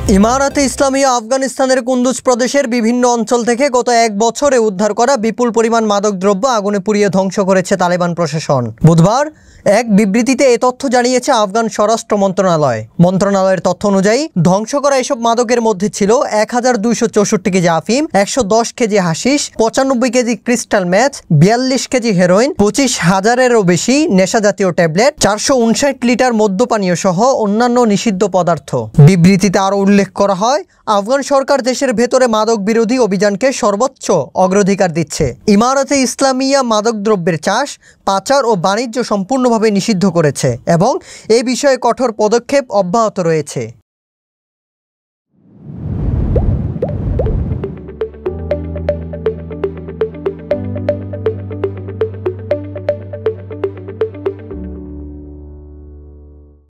ইমারাতে ইসলামিয়া আফগানিস্তানের কুন্দুজ প্রদেশের বিভিন্ন অঞ্চল থেকে গত এক বছরে উদ্ধার করা বিপুল পরিমাণ মাদকদ্রব্য আগুনে পুড়িয়ে ধ্বংস করেছে তালেবান প্রশাসন। বুধবার এক বিবৃতিতে এ তথ্য জানিয়েছে আফগান স্বরাষ্ট্র মন্ত্রণালয়। মন্ত্রণালয়ের তথ্য অনুযায়ী ধ্বংস করা এসব মাদকের মধ্যে ছিল 1264 কেজি আফিম, 110 কেজি হাশিশ, 95 K G crystal meth, 42 K G heroin, 25,000-এরও বেশি নেশাজাতীয় ট্যাবলেট, 459 লিটার মদ্যপানীয় সহ অন্যান্য নিষিদ্ধ পদার্থ। বিবৃতিতে আরও উল্লেখ করা হয়, আফগান সরকার দেশের ভেতরে মাদক বিরোধী অভিযানকে সর্বোচ্চ অগ্রাধিকার দিচ্ছে। ইমারাতে ইসলামিয়া মাদকদ্রব্যের চাষ, পাচার ও বাণিজ্য সম্পূর্ণভাবে নিষিদ্ধ করেছে এবং এ বিষয়ে কঠোর পদক্ষেপ অব্যাহত রয়েছে।